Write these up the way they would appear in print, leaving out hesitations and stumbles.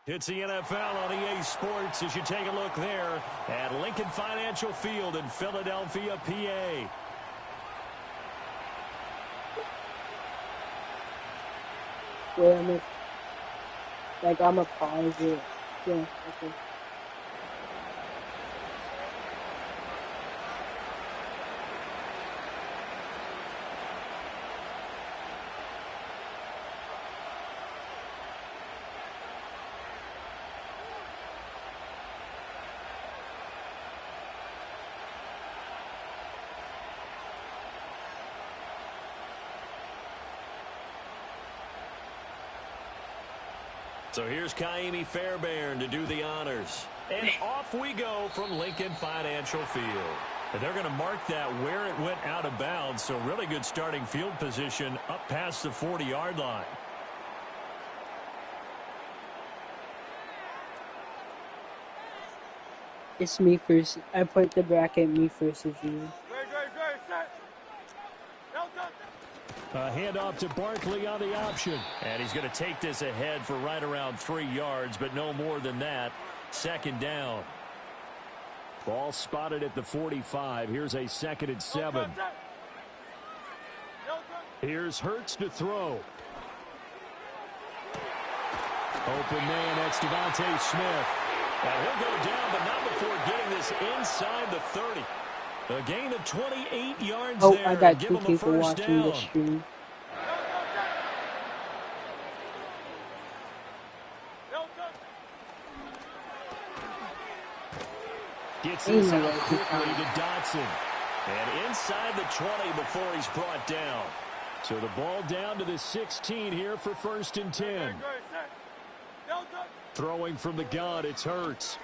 It's the NFL on EA Sports as you take a look there at Lincoln Financial Field in Philadelphia, PA. Wait a minute. Like, I'm a pause it. Yeah, okay. So here's Kaimi Fairbairn to do the honors. And off we go from Lincoln Financial Field. And they're going to mark that where it went out of bounds. So really good starting field position up past the 40-yard line. It's me first. I put the bracket me versus you. A handoff to Barkley on the option. And he's going to take this ahead for right around 3 yards, but no more than that. Second down. Ball spotted at the 45. Here's a 2nd and 7. Here's Hurts to throw. Open man, that's Devontae Smith. And he'll go down, but not before getting this inside the 30. A gain of 28 yards there. I got give 2 him a people first watching down. the stream. Gets this out quickly to Dotson. And inside the 20 before he's brought down. So the ball down to the 16 here for 1st and 10. Throwing from the gun, it's Hurts.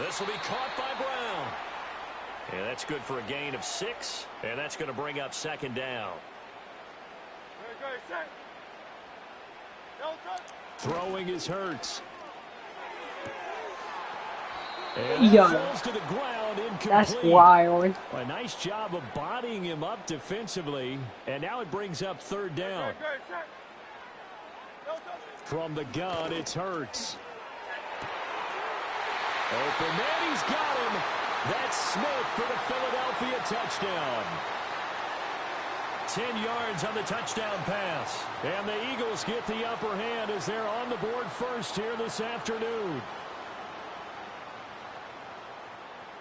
This will be caught by Brown. And that's good for a gain of 6. And that's going to bring up 2nd down. Throwing is Hurts. And falls to the ground, incomplete. That's wild. A nice job of bodying him up defensively. And now it brings up 3rd down. From the gun, it's Hurts. Open man, he's got him. That's Smith for the Philadelphia touchdown. 10 yards on the touchdown pass. And the Eagles get the upper hand as they're on the board first here this afternoon.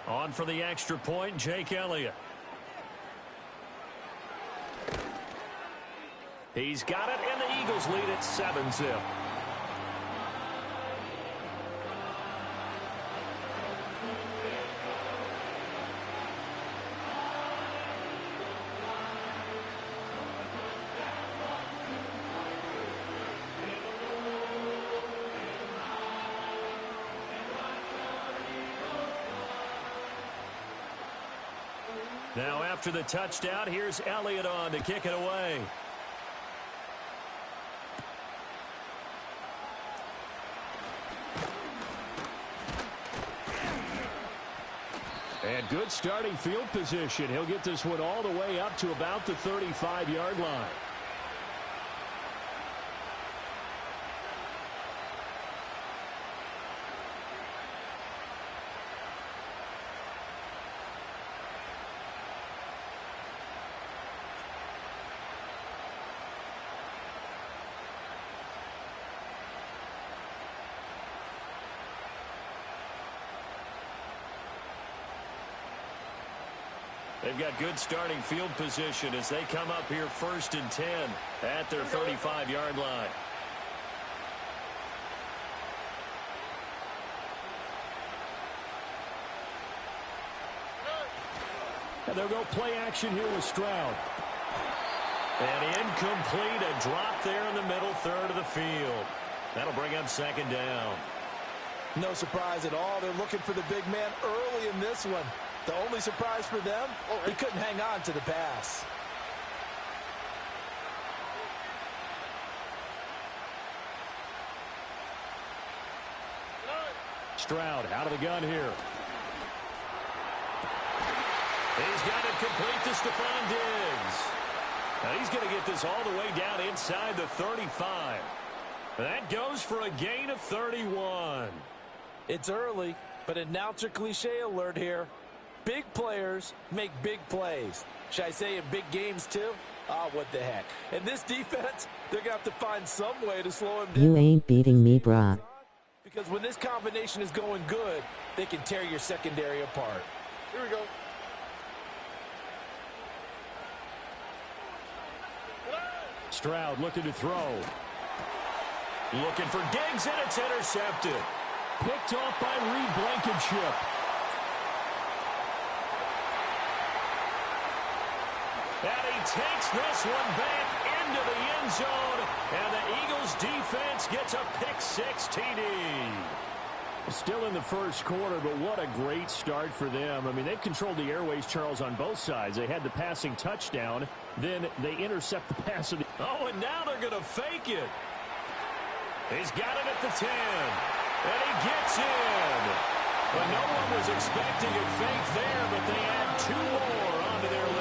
On for the extra point, Jake Elliott. He's got it, and the Eagles lead at 7-0. Now after the touchdown, here's Elliott on to kick it away. And good starting field position. He'll get this one all the way up to about the 35-yard line. They've got good starting field position as they come up here 1st and 10 at their 35-yard line. And they'll go play action here with Stroud. And incomplete, a drop there in the middle third of the field. That'll bring up 2nd down. No surprise at all. They're looking for the big man early in this one. The only surprise for them, he couldn't hang on to the pass. Stroud out of the gun here. He's got it complete to Stephon Diggs. Now he's going to get this all the way down inside the 35. That goes for a gain of 31. It's early, but announcer cliche alert here. Big players make big plays. Should I say in big games too? Oh, what the heck. And this defense, they're going to have to find some way to slow him down. You ain't beating me, brah. Because when this combination is going good, they can tear your secondary apart. Here we go. Stroud looking to throw. Looking for Diggs, and it's intercepted. Picked off by Reed Blankenship. And he takes this one back into the end zone. And the Eagles defense gets a pick-6 TD. Still in the first quarter, but what a great start for them. I mean, they've controlled the airways, Charles, on both sides. They had the passing touchdown. Then they intercept the pass. Oh, and now they're going to fake it. He's got it at the 10. And he gets in. But no one was expecting a fake there, but they add 2 more onto their lead.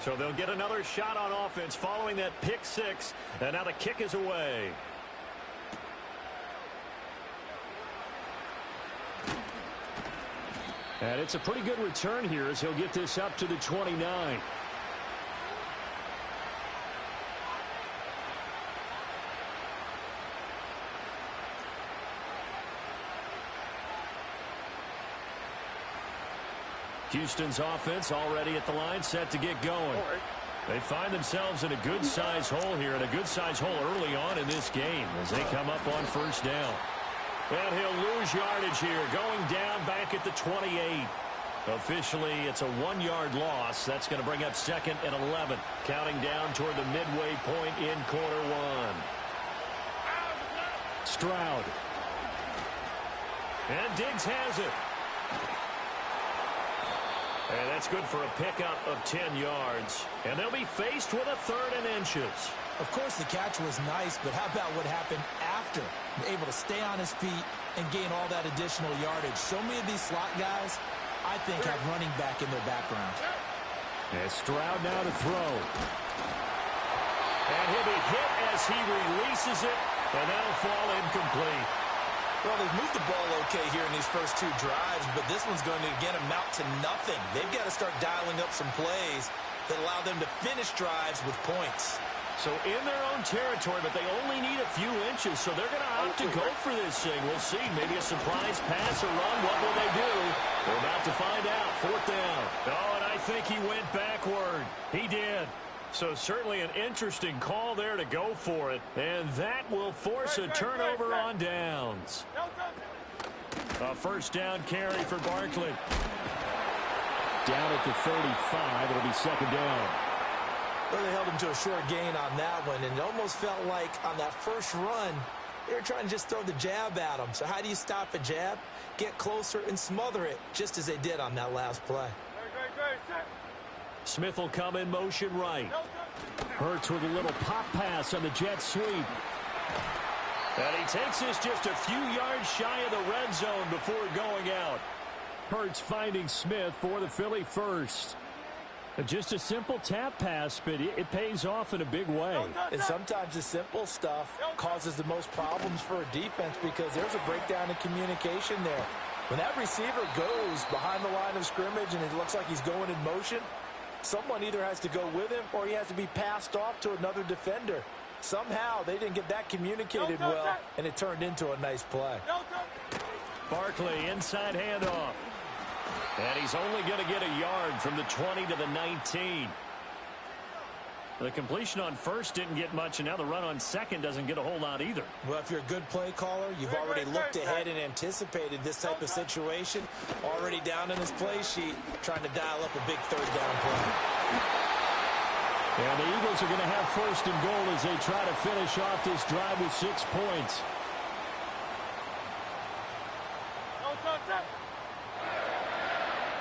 So they'll get another shot on offense following that pick-6, and now the kick is away. And it's a pretty good return here as he'll get this up to the 29. Houston's offense already at the line, set to get going. They find themselves in a good-sized hole here, and a good-sized hole early on in this game as they come up on first down. And he'll lose yardage here, going down back at the 28. Officially, it's a 1-yard loss. That's going to bring up 2nd and 11, counting down toward the midway point in quarter 1. Stroud. And Diggs has it. And that's good for a pickup of 10 yards. And they'll be faced with a 3rd and inches. Of course, the catch was nice, but how about what happened after? Able to stay on his feet and gain all that additional yardage. So many of these slot guys, I think, have running back in their background. And Stroud now to throw. And he'll be hit as he releases it, and that'll fall incomplete. Well, they've moved the ball okay here in these first 2 drives, but this one's going to, again, amount to nothing. They've got to start dialing up some plays that allow them to finish drives with points. So in their own territory, but they only need a few inches, so they're going to opt to go for this thing. We'll see. Maybe a surprise pass or run. What will they do? We're about to find out. 4th down. Oh, and I think he went backward. He did. So certainly an interesting call there to go for it. And that will force a turnover on downs. A first down carry for Barkley. Down at the 35. It'll be 2nd down. Well, they held him to a short gain on that one, and it almost felt like on that first run, they were trying to just throw the jab at him. So how do you stop a jab? Get closer and smother it, just as they did on that last play. Smith will come in motion right. Hurts with a little pop pass on the jet sweep. And he takes this just a few yards shy of the red zone before going out. Hurts finding Smith for the Philly first. Just a simple tap pass, but it pays off in a big way. And sometimes the simple stuff causes the most problems for a defense because there's a breakdown in communication there. When that receiver goes behind the line of scrimmage and it looks like he's going in motion, someone either has to go with him or he has to be passed off to another defender. Somehow they didn't get that communicated well, and it turned into a nice play. Barkley, inside handoff. And he's only going to get a yard from the 20 to the 19. The completion on first didn't get much, and now the run on second doesn't get a whole lot either. Well, if you're a good play caller, you've already looked ahead and anticipated this type of situation. Already down in his play sheet, trying to dial up a big 3rd down play. And the Eagles are going to have 1st and goal as they try to finish off this drive with 6 points.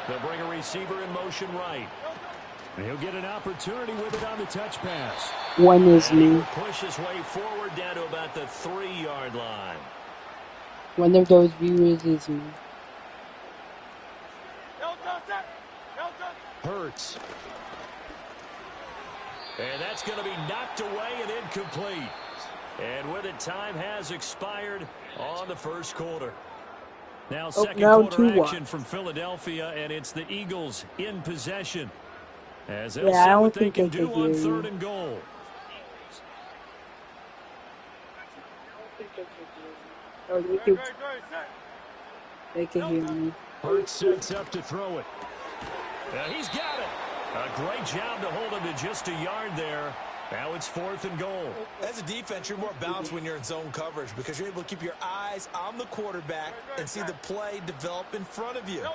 They'll bring a receiver in motion right. And he'll get an opportunity with it on the touch pass. One is And he me. will push his way forward down to about the 3-yard line. One of those viewers is me. Hurts. And that's going to be knocked away and incomplete. And with it, time has expired on the first quarter. Now second quarter action from Philadelphia, and it's the Eagles in possession. As they'll see what they can do on 3rd and goal. Oh, they can hear me. Hurts sets up to throw it. He's got it. A great job to hold him to just a yard there. Now it's 4th and goal. As a defense, you're more balanced when you're in zone coverage because you're able to keep your eyes on the quarterback and see the play develop in front of you.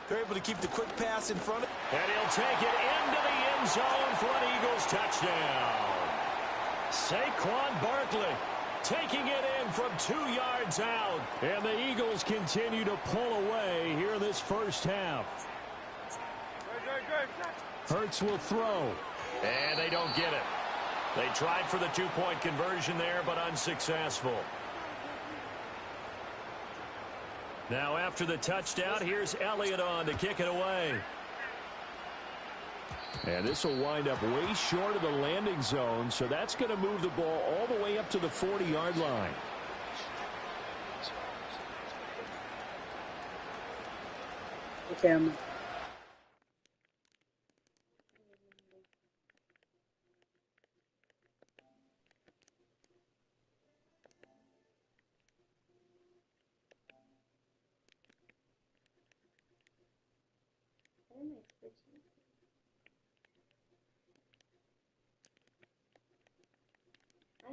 They're able to keep the quick pass in front of you. And he'll take it into the end zone for an Eagles touchdown. Saquon Barkley taking it in from 2 yards out. And the Eagles continue to pull away here in this first half. Hurts will throw. And they don't get it. They tried for the 2-point conversion there, but unsuccessful. Now after the touchdown, here's Elliott on to kick it away. And this will wind up way short of the landing zone, so that's going to move the ball all the way up to the 40-yard line. Okay,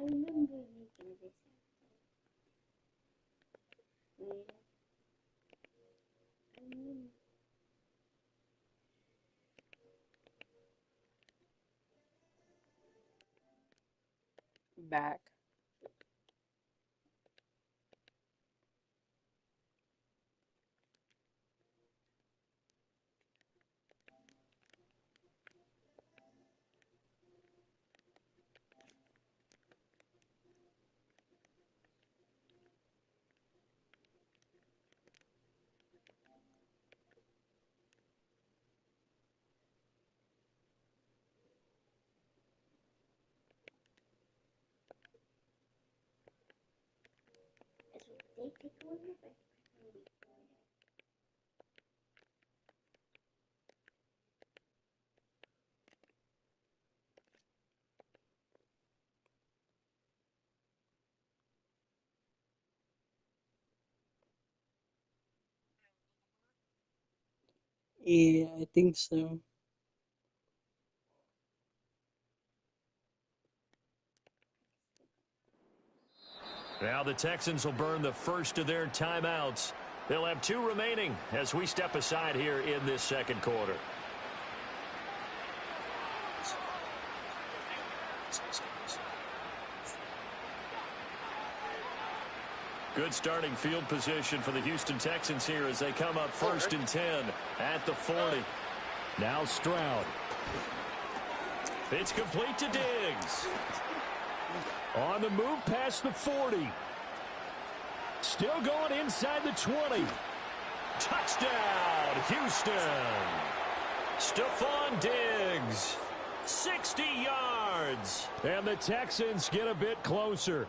I remember using this. Yeah. back. They take one of it. Yeah, I think so. Now the Texans will burn the first of their timeouts. They'll have 2 remaining as we step aside here in this second quarter. Good starting field position for the Houston Texans here as they come up 1st and 10 at the 40. Now Stroud. It's complete to Diggs. On the move past the 40. Still going inside the 20. Touchdown, Houston. Stephon Diggs. 60 yards. And the Texans get a bit closer.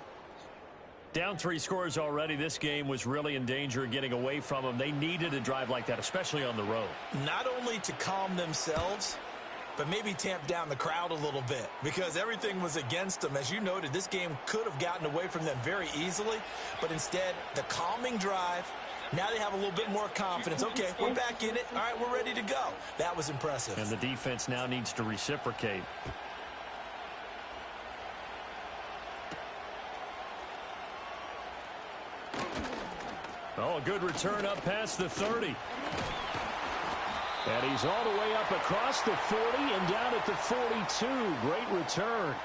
Down 3 scores already. This game was really in danger of getting away from them. They needed a drive like that, especially on the road. Not only to calm themselves, but maybe tamp down the crowd a little bit because everything was against them. As you noted, this game could have gotten away from them very easily, but instead, the calming drive, now they have a little bit more confidence. Okay, we're back in it. All right, we're ready to go. That was impressive. And the defense now needs to reciprocate. Oh, a good return up past the 30. And he's all the way up across the 40 and down at the 42. Great return.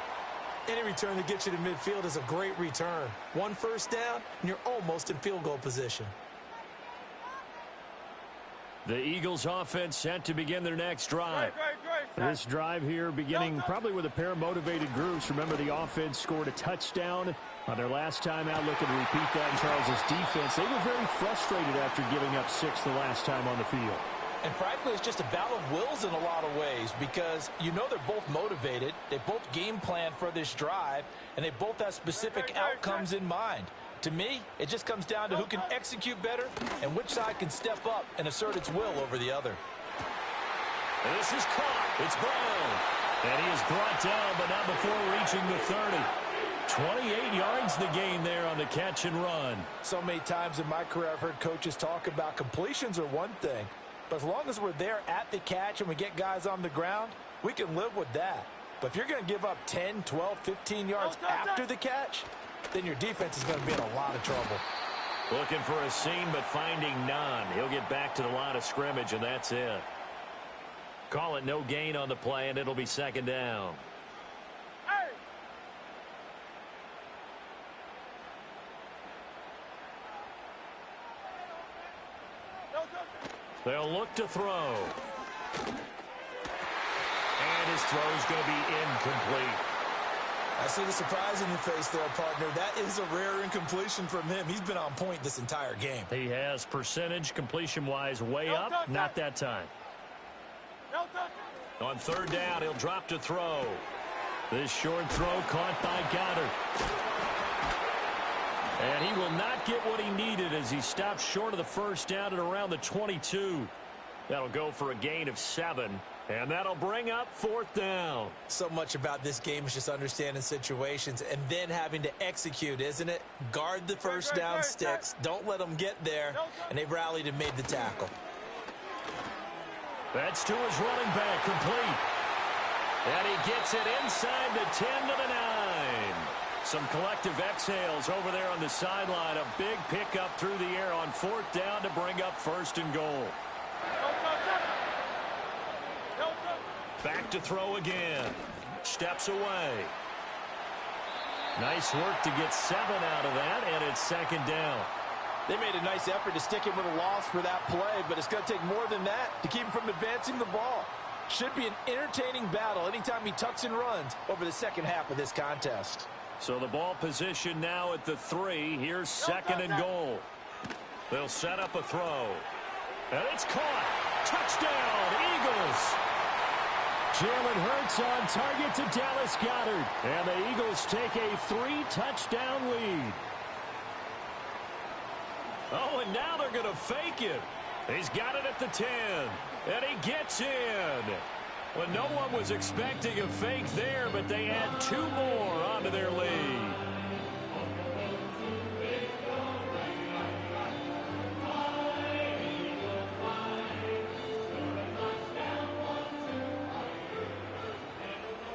Any return that gets you to midfield is a great return. 1 first down, and you're almost in field goal position. The Eagles offense set to begin their next drive. This drive here beginning probably with a pair of motivated groups. Remember, the offense scored a touchdown on their last time out. Looking to repeat that in Charles' defense. They were very frustrated after giving up 6 the last time on the field. And frankly, it's just a battle of wills in a lot of ways because you know they're both motivated. They both game plan for this drive, and they both have specific outcomes in mind. To me, it just comes down to who can execute better and which side can step up and assert its will over the other. This is caught. It's Brown. And he is brought down, but not before reaching the 30. 28 yards the gain there on the catch and run. So many times in my career I've heard coaches talk about completions are one thing. But as long as we're there at the catch and we get guys on the ground, we can live with that. But if you're going to give up 10, 12, 15 yards after the catch, then your defense is going to be in a lot of trouble. Looking for a seam, but finding none. He'll get back to the line of scrimmage, and that's it. Call it no gain on the play, and it'll be second down. They'll look to throw. And his throw's going to be incomplete. I see the surprise in your face there, partner. That is a rare incompletion from him. He's been on point this entire game. He has percentage completion-wise way up. Not that time. On third down, he'll drop to throw. This short throw caught by Goddard. And he will not get what he needed as he stopped short of the first down at around the 22. That'll go for a gain of 7. And that'll bring up fourth down. So much about this game is just understanding situations and then having to execute, isn't it? Guard the first down sticks. Don't let them get there. And they've rallied and made the tackle. That's to his running back, complete. And he gets it inside the 10 to the 9. Some collective exhales over there on the sideline. A big pickup through the air on fourth down to bring up first and goal. Back to throw again. Steps away. Nice work to get 7 out of that, and it's second down. They made a nice effort to stick him with a loss for that play, but it's going to take more than that to keep him from advancing the ball. Should be an entertaining battle anytime he tucks and runs over the second half of this contest. So the ball position now at the 3. Here's second and goal. They'll set up a throw. And it's caught. Touchdown, Eagles. Jalen Hurts on target to Dallas Goedert. And the Eagles take a 3-touchdown lead. Oh, and now they're going to fake it. He's got it at the 10. And he gets in. Well, no one was expecting a fake there, but they add 2 more onto their lead.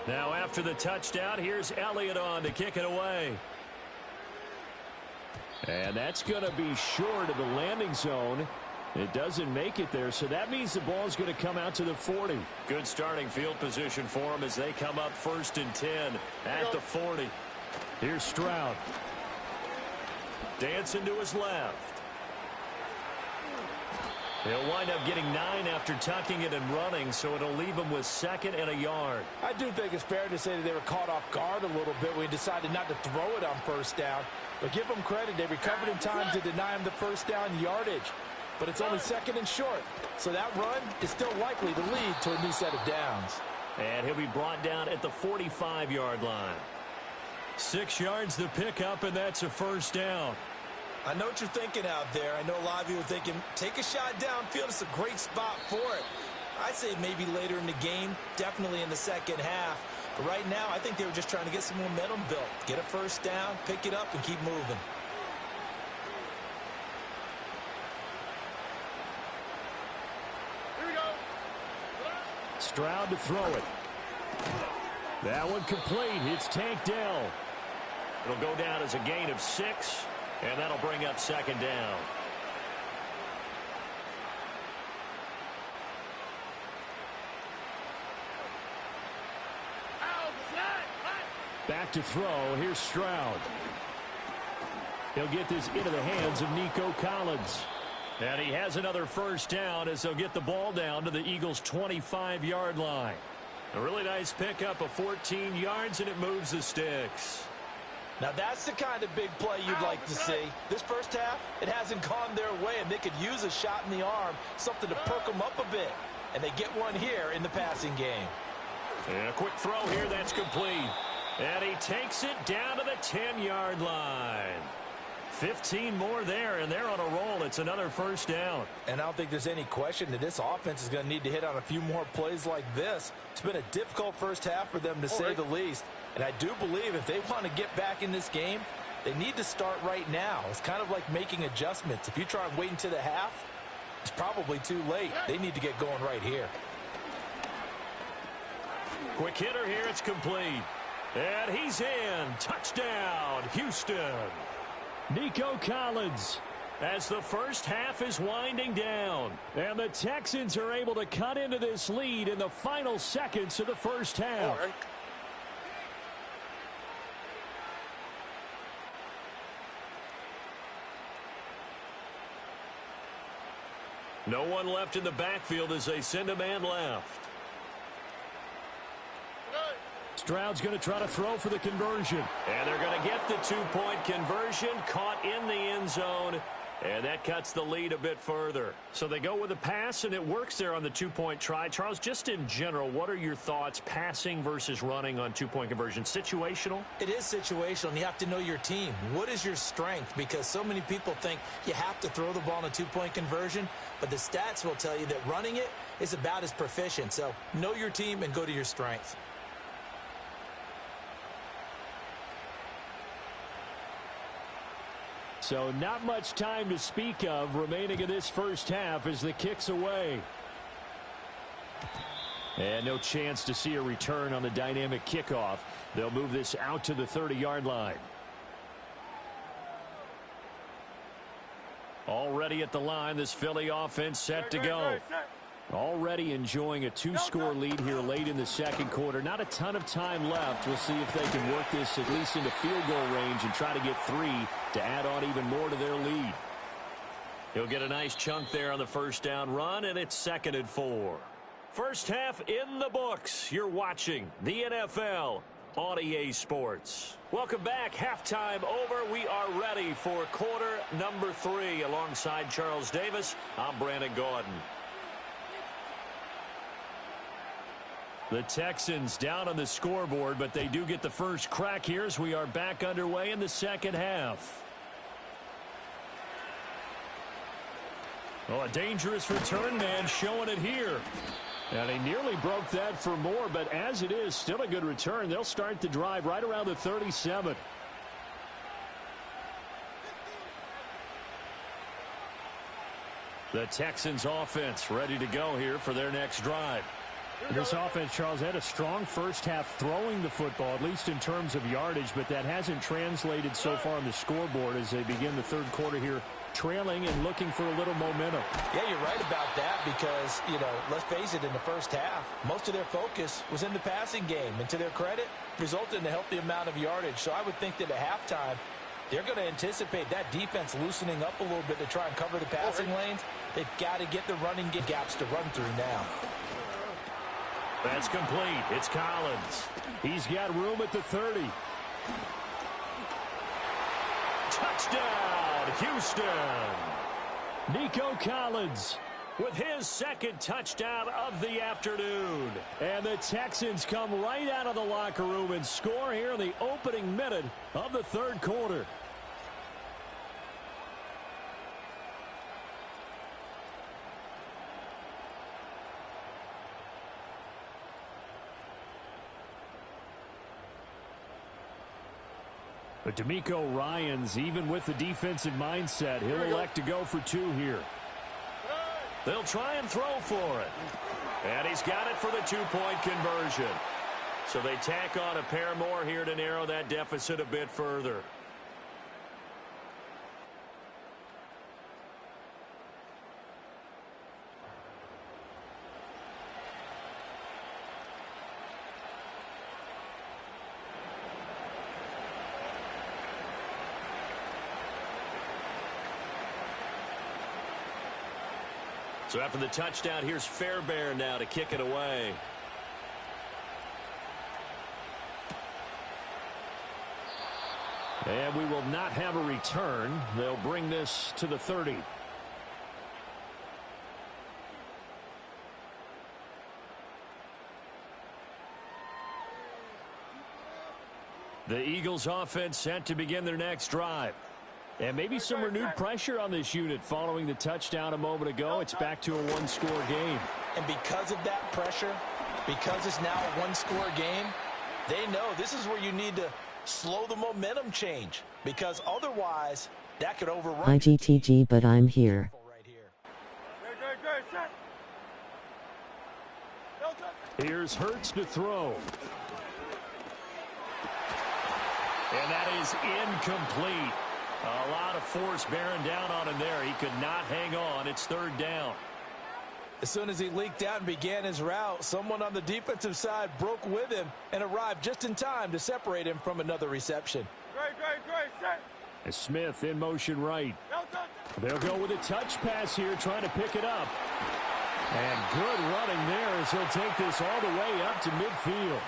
Now after the touchdown, here's Elliott on to kick it away. And that's going to be short of the landing zone. It doesn't make it there, so that means the ball is going to come out to the 40. Good starting field position for them as they come up first and 10 at the 40. Here's Stroud. Dancing to his left. He'll wind up getting 9 after tucking it and running, so it'll leave him with second and a yard. I do think it's fair to say that they were caught off guard a little bit when he decided not to throw it on first down. But give them credit, they recovered in time to deny him the first down yardage. But it's only second and short, so that run is still likely to lead to a new set of downs. And he'll be brought down at the 45-yard line. 6 yards the pickup, and that's a first down. I know what you're thinking out there. I know a lot of you are thinking, take a shot downfield. It's a great spot for it. I'd say maybe later in the game, definitely in the second half. But right now, I think they were just trying to get some momentum built. Get a first down, pick it up, and keep moving. Stroud to throw it. That one complete. It's Tank Dell. It'll go down as a gain of 6, and that'll bring up second down. Back to throw. Here's Stroud. He'll get this into the hands of Nico Collins. And he has another first down as they'll get the ball down to the Eagles' 25-yard line. A really nice pickup of 14 yards, and it moves the sticks. Now that's the kind of big play you'd like to see. This first half, it hasn't gone their way, and they could use a shot in the arm, something to perk them up a bit. And they get one here in the passing game. And a quick throw here, that's complete. And he takes it down to the 10-yard line. 15 more there, and they're on a roll. It's another first down. And I don't think there's any question that this offense is going to need to hit on a few more plays like this. It's been a difficult first half for them, to say the least. And I do believe if they want to get back in this game, they need to start right now. It's kind of like making adjustments. If you try and wait until the half, it's probably too late. They need to get going right here. Quick hitter here, it's complete. And he's in. Touchdown, Houston. Nico Collins, as the first half is winding down. And the Texans are able to cut into this lead in the final seconds of the first half. No one left in the backfield as they send a man left. Stroud's going to try to throw for the conversion. And they're going to get the two-point conversion, caught in the end zone. And that cuts the lead a bit further. So they go with a pass, and it works there on the two-point try. Charles, just in general, what are your thoughts passing versus running on two-point conversion? Situational? It is situational, and you have to know your team. What is your strength? Because so many people think you have to throw the ball in a two-point conversion, but the stats will tell you that running it is about as proficient. So know your team and go to your strength. So not much time to speak of remaining in this first half as the kick's away. And no chance to see a return on the dynamic kickoff. They'll move this out to the 30-yard line. Already at the line, this Philly offense set to go. Already enjoying a two-score lead here late in the second quarter. Not a ton of time left. We'll see if they can work this at least into field goal range and try to get 3 to add on even more to their lead. He'll get a nice chunk there on the first down run, and it's 2nd and 4. First half in the books. You're watching the NFL on EA Sports. Welcome back. Halftime over. We are ready for quarter number 3. Alongside Charles Davis, I'm Brandon Gaudin. The Texans down on the scoreboard, but they do get the first crack here as we are back underway in the second half. Oh, a dangerous return man showing it here. And he nearly broke that for more, but as it is, still a good return. They'll start the drive right around the 37. The Texans offense ready to go here for their next drive. This offense, Charles, had a strong first half throwing the football, at least in terms of yardage, but that hasn't translated so far on the scoreboard as they begin the third quarter here, trailing and looking for a little momentum. Yeah, you're right about that because, let's face it, in the first half, most of their focus was in the passing game. And to their credit, resulted in a healthy amount of yardage. So I would think that at halftime, they're going to anticipate that defense loosening up a little bit to try and cover the passing lanes. They've got to get the running gaps to run through now. That's complete. It's Collins. He's got room at the 30. Touchdown, Houston. Nico Collins with his second touchdown of the afternoon. And the Texans come right out of the locker room and score here in the opening minute of the third quarter. But D'Amico Ryans, even with the defensive mindset, he'll elect to go for 2 here. They'll try and throw for it. And he's got it for the two-point conversion. So they tack on a pair more here to narrow that deficit a bit further. So after the touchdown, here's Fairbairn now to kick it away. And we will not have a return. They'll bring this to the 30. The Eagles offense set to begin their next drive. And maybe some renewed pressure on this unit following the touchdown a moment ago. It's back to a one-score game. And because of that pressure, because it's now a one-score game, they know this is where you need to slow the momentum change, because otherwise that could overrun. IGTG, but I'm here. Here's Hurts to throw. And that is incomplete. A lot of force bearing down on him there. He could not hang on. It's third down. As soon as he leaked out and began his route, someone on the defensive side broke with him and arrived just in time to separate him from another reception. And Smith in motion right. They'll go with a touch pass here, trying to pick it up. And good running there as he'll take this all the way up to midfield.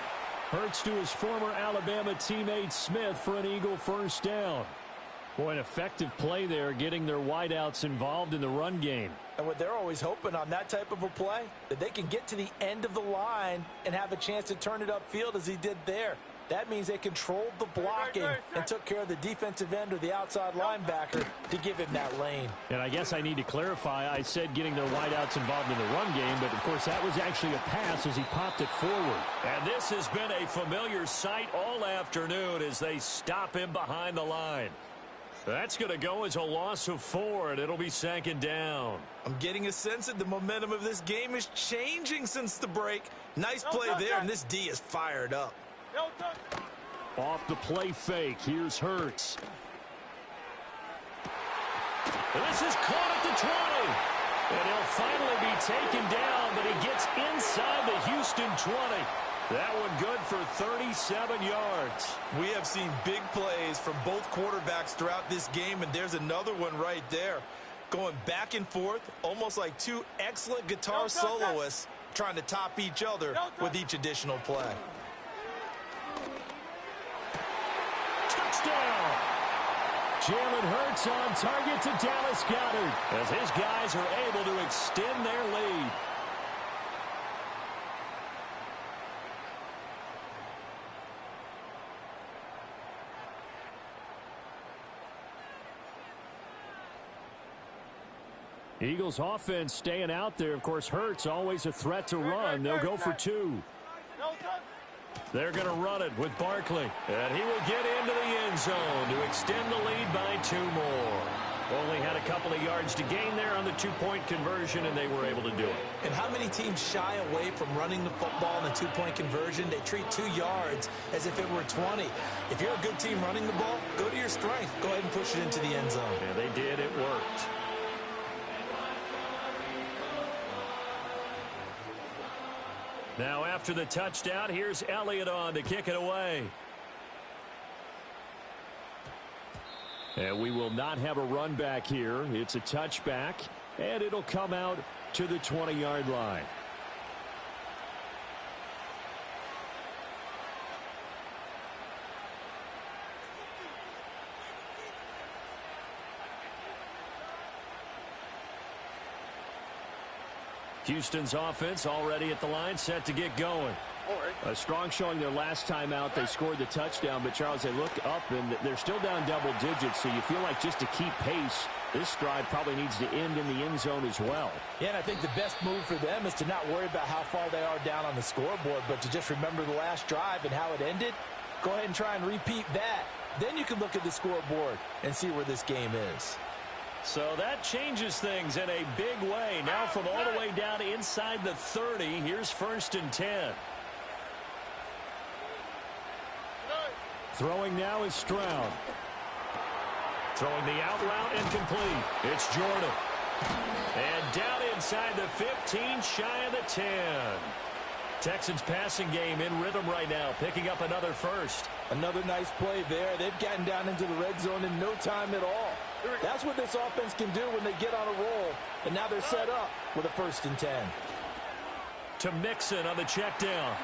Hurts to his former Alabama teammate Smith for an Eagle first down. Boy, an effective play there, getting their wideouts involved in the run game. And what they're always hoping on that type of a play, that they can get to the end of the line and have a chance to turn it upfield as he did there. That means they controlled the blocking and took care of the defensive end or the outside linebacker to give him that lane. And I guess I need to clarify, I said getting their wideouts involved in the run game, but of course that was actually a pass as he popped it forward. And this has been a familiar sight all afternoon as they stop him behind the line. That's going to go as a loss of 4, and it'll be second down. I'm getting a sense that the momentum of this game is changing since the break. Nice play there, and this D is fired up. Off the play fake, here's Hurts. And this is caught at the 20. And he'll finally be taken down, but he gets inside the Houston 20. That one good for 37 yards. We have seen big plays from both quarterbacks throughout this game, and there's another one right there. Going back and forth, almost like two excellent guitar soloists trying to top each other with each additional play. Touchdown! Jalen Hurts on target to Dallas Goedert as his guys are able to extend their lead. Eagles offense staying out there. Of course, Hurts always a threat to run. They'll go for 2. They're going to run it with Barkley. And he will get into the end zone to extend the lead by 2 more. Only had a couple of yards to gain there on the 2-point conversion, and they were able to do it. And how many teams shy away from running the football in the 2-point conversion? They treat 2 yards as if it were 20. If you're a good team running the ball, go to your strength. Go ahead and push it into the end zone. Yeah, they did. It worked. Now after the touchdown, here's Elliott on to kick it away. And we will not have a run back here. It's a touchback, and it'll come out to the 20-yard line. Houston's offense already at the line, set to get going. A strong showing their last time out. They scored the touchdown, but, Charles, they look up, and they're still down double digits, so you feel like just to keep pace, this drive probably needs to end in the end zone as well. Yeah, and I think the best move for them is to not worry about how far they are down on the scoreboard, but to just remember the last drive and how it ended. Go ahead and try and repeat that. Then you can look at the scoreboard and see where this game is. So that changes things in a big way. Now from all the way down inside the 30, here's 1st and 10. Throwing now is Stroud. Throwing the out route incomplete. It's Jordan. And down inside the 15, shy of the 10. Texans passing game in rhythm right now, picking up another first. Another nice play there. They've gotten down into the red zone in no time at all. That's what this offense can do when they get on a roll. And now they're set up with a 1st and 10. To Mixon on the check down.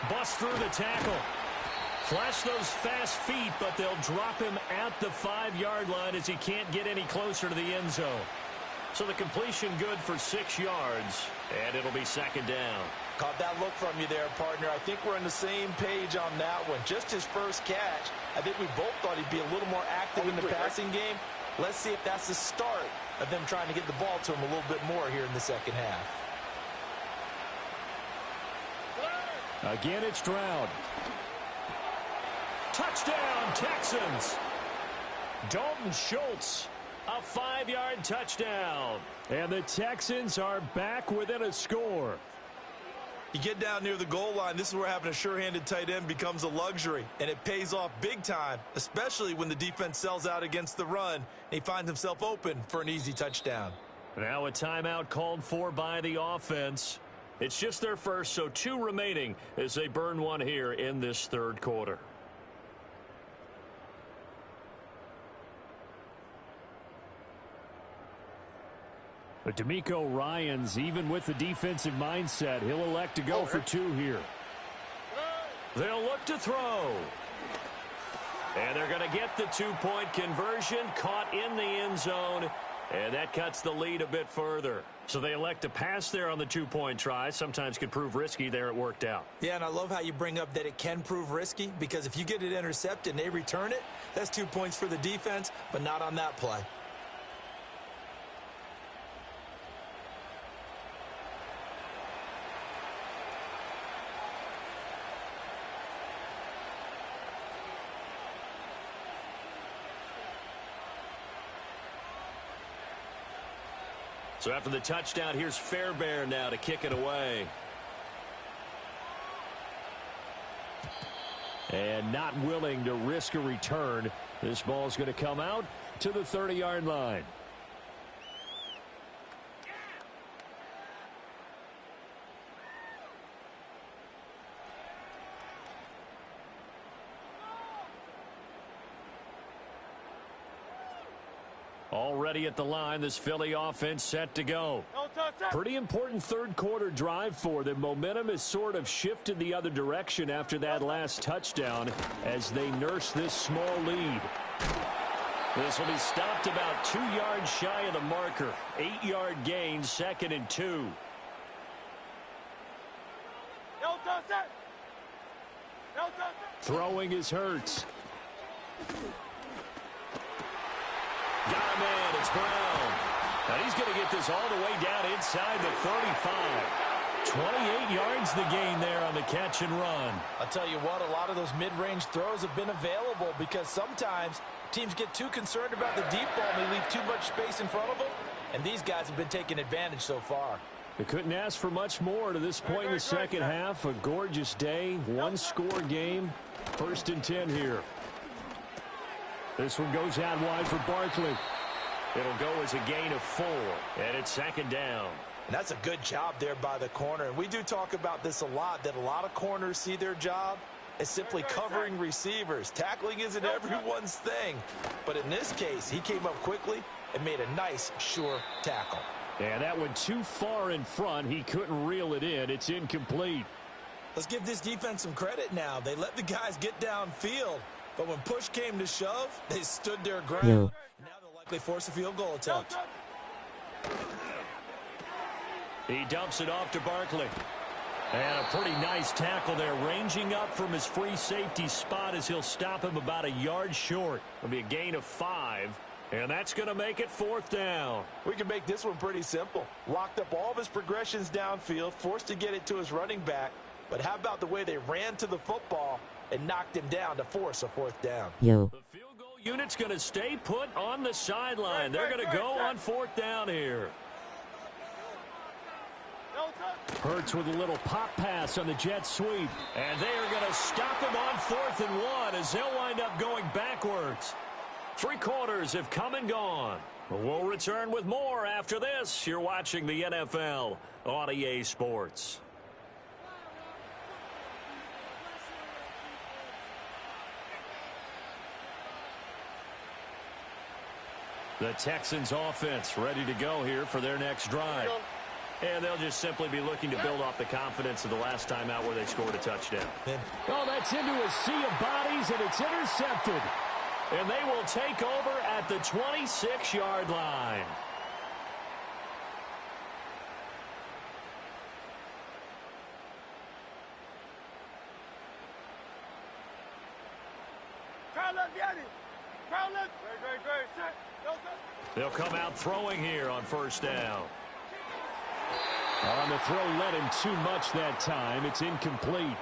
Bust through the tackle. Flash those fast feet, but they'll drop him at the 5-yard line as he can't get any closer to the end zone. So the completion good for 6 yards, and it'll be second down. Caught that look from you there, partner. I think we're on the same page on that one. Just his first catch. I think we both thought he'd be a little more active in the passing game. Let's see if that's the start of them trying to get the ball to him a little bit more here in the second half. Again, it's Stroud. Touchdown, Texans. Dalton Schultz, a 5-yard touchdown. And the Texans are back within a score. You get down near the goal line, this is where having a sure-handed tight end becomes a luxury, and it pays off big time, especially when the defense sells out against the run, and he finds himself open for an easy touchdown. Now a timeout called for by the offense. It's just their first, so 2 remaining as they burn one here in this third quarter. But D'Amico Ryans, even with the defensive mindset, he'll elect to go for 2 here. They'll look to throw. And they're going to get the 2-point conversion, caught in the end zone, and that cuts the lead a bit further. So they elect to pass there on the 2-point try. Sometimes could prove risky. There it worked out. Yeah, and I love how you bring up that it can prove risky, because if you get it intercepted and they return it, that's 2 points for the defense, but not on that play. So after the touchdown, here's Fairbairn now to kick it away. And not willing to risk a return. This ball's going to come out to the 30-yard line. Already at the line, this Philly offense set to go. Pretty important third quarter drive for them. Momentum has sort of shifted the other direction after that last touchdown as they nurse this small lead. This will be stopped about 2 yards shy of the marker. 8-yard gain, 2nd and 2. Throwing is Hurts. Got him in. It's Brown. And he's going to get this all the way down inside the 35. 28 yards the gain there on the catch and run. I'll tell you what, a lot of those mid-range throws have been available because sometimes teams get too concerned about the deep ball and they leave too much space in front of them. And these guys have been taking advantage so far. They couldn't ask for much more to this point in the second half. A gorgeous day, 1-score game. 1st and 10 here. This one goes out wide for Barkley. It'll go as a gain of 4, and it's 2nd down. And that's a good job there by the corner. And we do talk about this a lot, that a lot of corners see their job as simply covering receivers. Tackling isn't everyone's thing. But in this case, he came up quickly and made a nice, sure tackle. Yeah, that went too far in front. He couldn't reel it in. It's incomplete. Let's give this defense some credit now. They let the guys get downfield. But when push came to shove, they stood their ground. Yo. And now they'll likely force a field goal attempt. He dumps it off to Barkley. And a pretty nice tackle there, ranging up from his free safety spot as he'll stop him about a yard short. It'll be a gain of 5, and that's going to make it 4th down. We can make this one pretty simple. Locked up all of his progressions downfield, forced to get it to his running back. But how about the way they ran to the football and knocked him down to force a 4th down? Yo. The field goal unit's going to stay put on the sideline. They're going to go on 4th down here. Hurts with a little pop pass on the jet sweep. And they are going to stop him on 4th and 1 as they'll wind up going backwards. 3 quarters have come and gone. We'll return with more after this. You're watching the NFL on EA Sports. The Texans offense ready to go here for their next drive. And they'll just simply be looking to build off the confidence of the last time out where they scored a touchdown. Oh, that's into a sea of bodies, and it's intercepted. And they will take over at the 26-yard line. They'll come out throwing here on first down. On the throw led him too much that time. It's incomplete.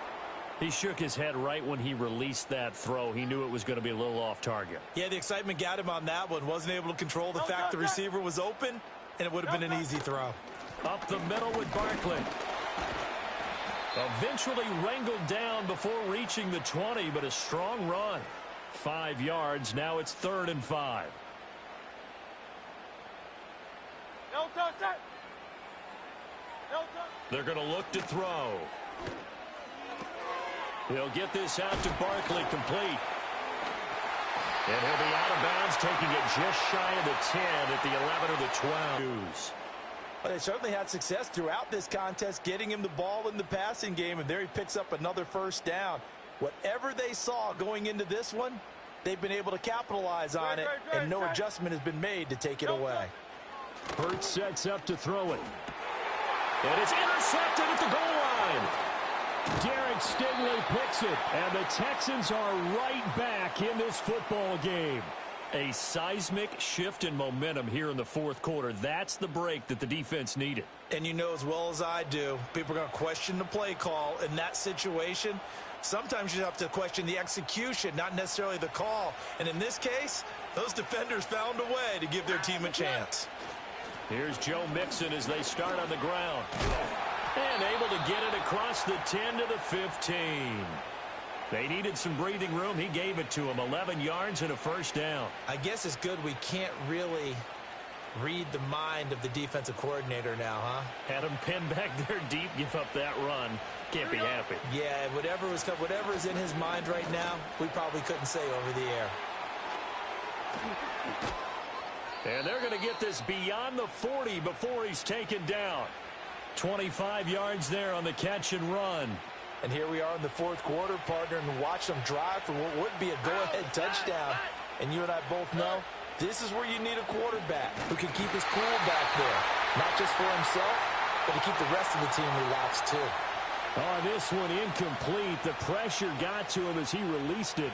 He shook his head right when he released that throw. He knew it was going to be a little off target. Yeah, the excitement got him on that one. Wasn't able to control the fact the receiver was open, and it would have been an easy throw. Up the middle with Barkley. Eventually wrangled down before reaching the 20, but a strong run. 5 yards. Now it's 3rd and 5. They're going to look to throw. He'll get this out to Barkley, complete. And he'll be out of bounds, taking it just shy of the 10 at the 11 or the 12. Well, they certainly had success throughout this contest, getting him the ball in the passing game, and there he picks up another first down. Whatever they saw going into this one, they've been able to capitalize on it, and no adjustment has been made to take it away. Hurts sets up to throw it. And it's intercepted at the goal line. Derek Stingley picks it, and the Texans are right back in this football game. A seismic shift in momentum here in the fourth quarter. That's the break that the defense needed. And you know as well as I do, people are going to question the play call in that situation. Sometimes you have to question the execution, not necessarily the call. And in this case, those defenders found a way to give their team a chance. Here's Joe Mixon as they start on the ground. And able to get it across the 10 to the 15. They needed some breathing room. He gave it to them. 11 yards and a first down. I guess it's good we can't really read the mind of the defensive coordinator now, huh? Had him pinned back there deep, give up that run. Can't be happy. Yeah, whatever is in his mind right now, we probably couldn't say over the air. And they're going to get this beyond the 40 before he's taken down. 25 yards there on the catch and run. And here we are in the fourth quarter, partner, and watch them drive for what would be a go-ahead touchdown. And you and I both know this is where you need a quarterback who can keep his cool back there. Not just for himself, but to keep the rest of the team relaxed too. Oh, this one incomplete. The pressure got to him as he released it.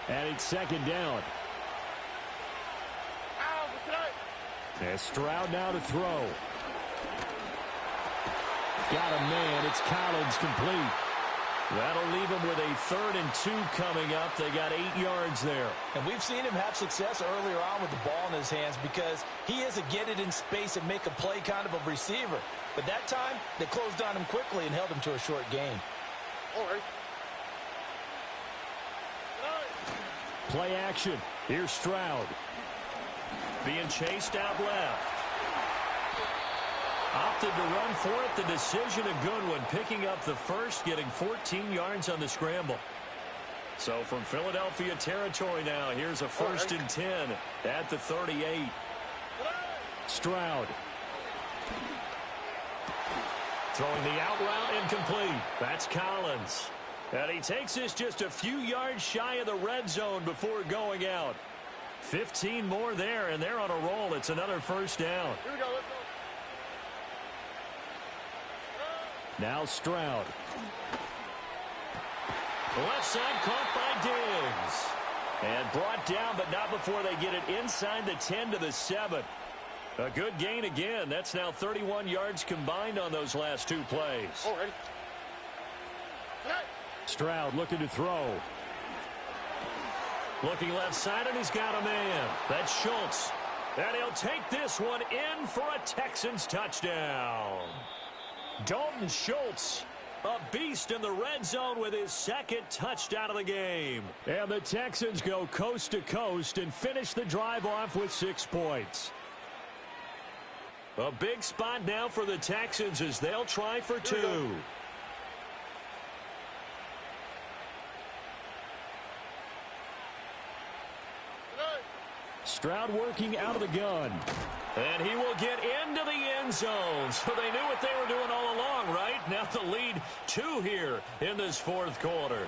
And it's second down. As Stroud now to throw. Got a man. It's Collins, complete. That'll leave him with a 3rd and 2 coming up. They got 8 yards there. And we've seen him have success earlier on with the ball in his hands because he is a get it in space and make a play kind of a receiver. But that time, they closed on him quickly and held him to a short gain. All right. Play action. Here's Stroud. Being chased out left. Opted to run for it. The decision a good one. Picking up the first, getting 14 yards on the scramble. So from Philadelphia territory now, here's a 1st and 10 at the 38. Stroud. Throwing the out route incomplete. That's Collins. And he takes this just a few yards shy of the red zone before going out. 15 more there, and they're on a roll. It's another first down. Here we go. Let's go. Now Stroud. Left side caught by Diggs. And brought down, but not before they get it inside the 10 to the 7. A good gain again. That's now 31 yards combined on those last 2 plays. All right. Stroud looking to throw. Looking left side, and he's got a man. That's Schultz. And he'll take this one in for a Texans touchdown. Dalton Schultz, a beast in the red zone with his 2nd touchdown of the game. And the Texans go coast to coast and finish the drive off with 6 points. A big spot now for the Texans as they'll try for 2. Stroud working out of the gun. And he will get into the end zone. So they knew what they were doing all along, right? Now the lead 2 here in this fourth quarter.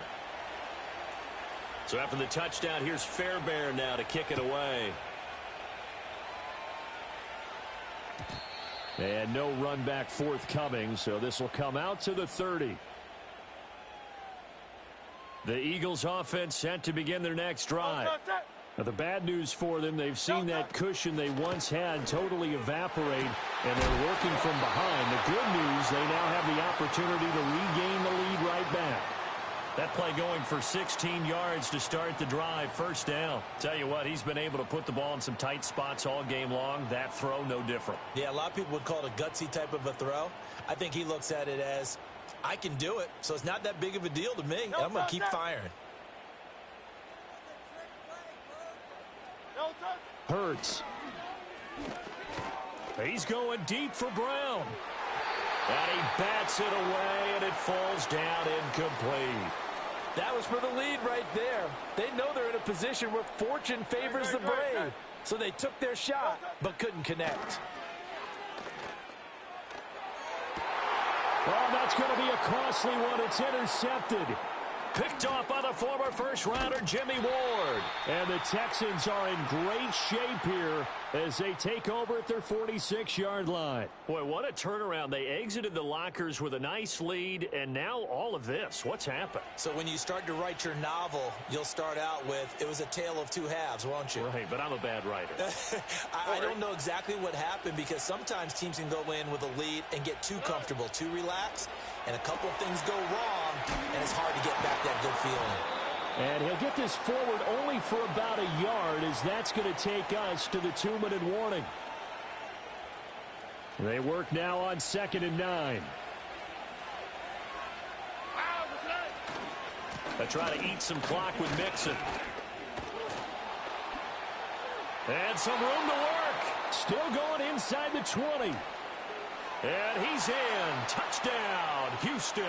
So after the touchdown, here's Fairbairn now to kick it away. And no run back forthcoming, so this will come out to the 30. The Eagles offense set to begin their next drive. Now, the bad news for them, they've seen that cushion they once had totally evaporate, and they're working from behind. The good news, they now have the opportunity to regain the lead right back. That play going for 16 yards to start the drive. First down. Tell you what, he's been able to put the ball in some tight spots all game long. That throw, no different. Yeah, a lot of people would call it a gutsy type of a throw. I think he looks at it as, I can do it, so it's not that big of a deal to me. I'm going to keep firing. Hurts. He's going deep for Brown. And he bats it away, and it falls down incomplete. That was for the lead right there. They know they're in a position where fortune favors the brave. So they took their shot, but couldn't connect. Well, that's going to be a costly one. It's intercepted. Picked off by the former first-rounder Jimmy Ward. And the Texans are in great shape here as they take over at their 46-yard line. Boy, what a turnaround. They exited the lockers with a nice lead, and now all of this. What's happened? So when you start to write your novel, you'll start out with, it was a tale of two halves, won't you? Right, but I'm a bad writer. I don't know exactly what happened because sometimes teams can go in with a lead and get too comfortable, too relaxed, and a couple of things go wrong, and it's hard to get back that good feeling. And he'll get this forward only for about a yard, as that's going to take us to the 2-minute warning. They work now on 2nd and 9. They try to eat some clock with Mixon. And some room to work. Still going inside the 20. And he's in. Touchdown, Houston.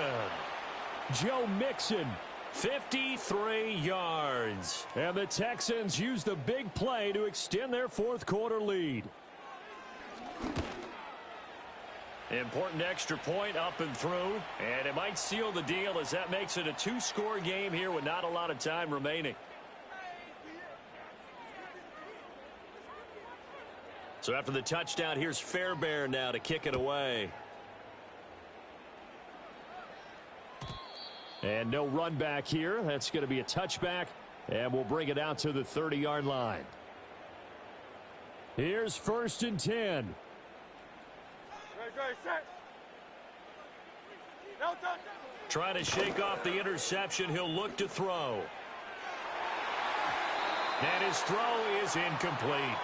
Joe Mixon. 53 yards. And the Texans use the big play to extend their fourth quarter lead. Important extra point up and through. And it might seal the deal as that makes it a 2-score game here with not a lot of time remaining. So after the touchdown, here's Fairbairn now to kick it away. And no run back here. That's going to be a touchback, and we'll bring it out to the 30-yard line. Here's 1st and 10. Trying to shake off the interception. He'll look to throw. And his throw is incomplete.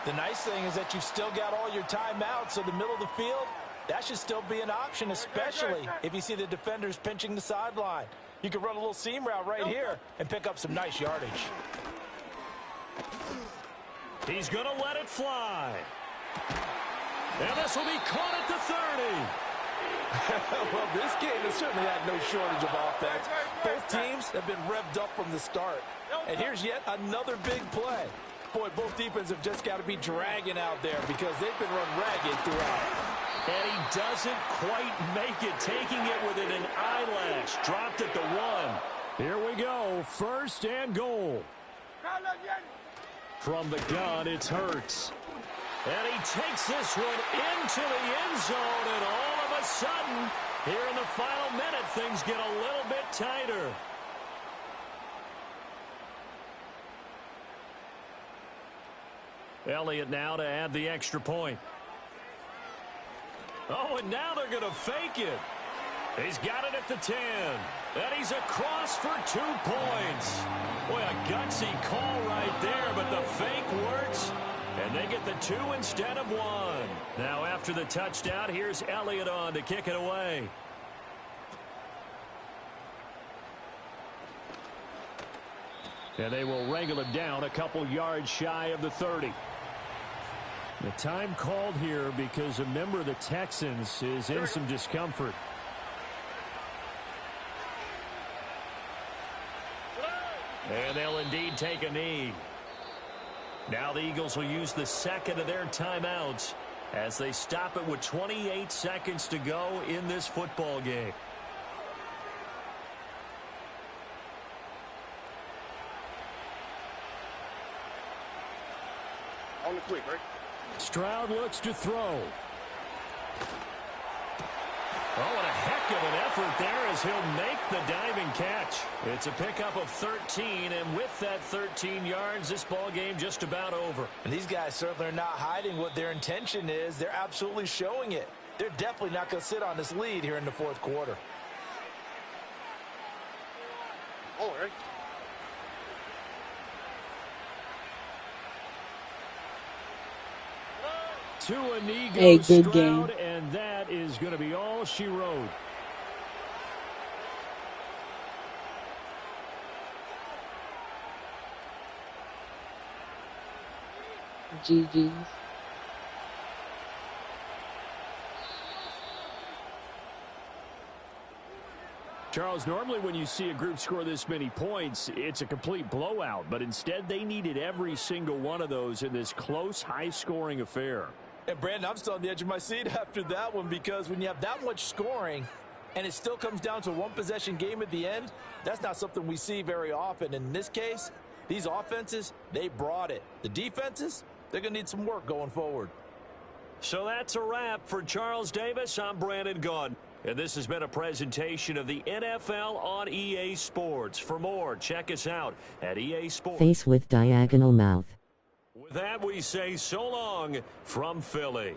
The nice thing is that you've still got all your timeouts, so the middle of the field, that should still be an option, especially if you see the defenders pinching the sideline. You can run a little seam route right here and pick up some nice yardage. He's going to let it fly. And this will be caught at the 30. Well, this game has certainly had no shortage of offense. Both teams have been revved up from the start. And here's yet another big play. Boy, both defenses have just got to be dragging out there because they've been run ragged throughout. And he doesn't quite make it, taking it within an eyelash. Dropped at the 1. Here we go, 1st and goal. From the gun, it's Hurts. And he takes this one into the end zone, and all of a sudden, here in the final minute, things get a little bit tighter. Elliott now to add the extra point. Oh, and now they're going to fake it. He's got it at the 10. And he's across for 2 points. Boy, a gutsy call right there, but the fake works. And they get the 2 instead of 1. Now after the touchdown, here's Elliott on to kick it away. And they will wrangle him down a couple yards shy of the 30. The time called here because a member of the Texans is in some discomfort. And they'll indeed take a knee. Now the Eagles will use the second of their timeouts as they stop it with 28 seconds to go in this football game. On the quick, right? Stroud looks to throw. Oh, and a heck of an effort there as he'll make the diving catch. It's a pickup of 13, and with that 13 yards, this ball game just about over. And these guys certainly are not hiding what their intention is. They're absolutely showing it. They're definitely not going to sit on this lead here in the fourth quarter. Oh, right. To a knee goes Hey, good Stroud, game. and that is going to be all she wrote. GG's. Charles, normally when you see a group score this many points, it's a complete blowout. But instead, they needed every single one of those in this close, high-scoring affair. And, Brandon, I'm still on the edge of my seat after that one because when you have that much scoring and it still comes down to a one-possession game at the end, that's not something we see very often. In this case, these offenses, they brought it. The defenses, they're going to need some work going forward. So that's a wrap for Charles Davis. I'm Brandon Gaudin. And this has been a presentation of the NFL on EA Sports. For more, check us out at EA Sports. Face with diagonal mouth. With that, we say so long from Philly.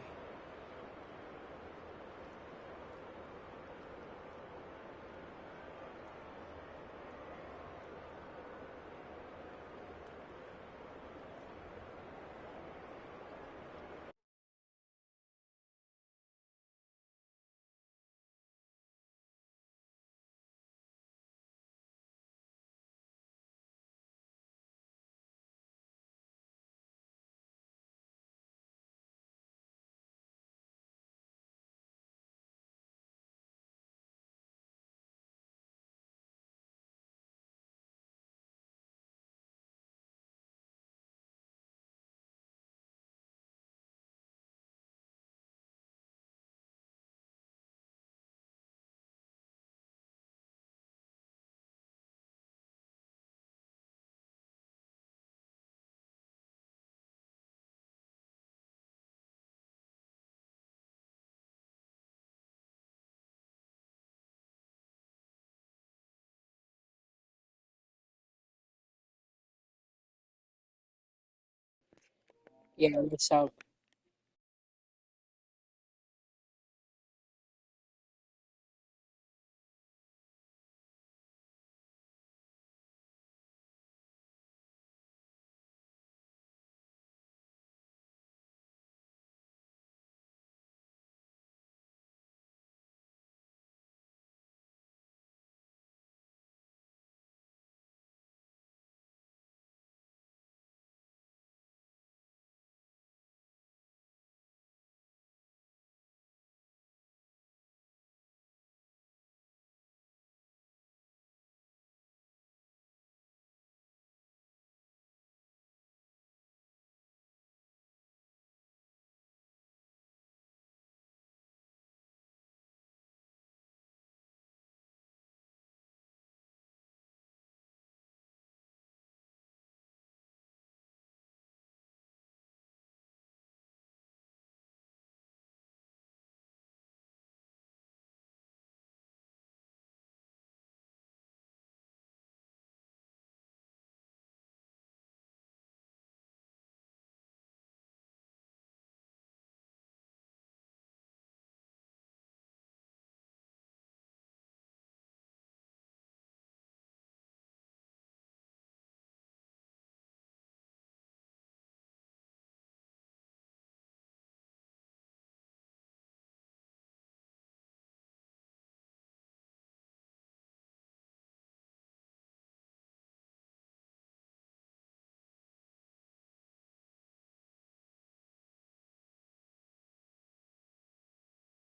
Yeah, what's up?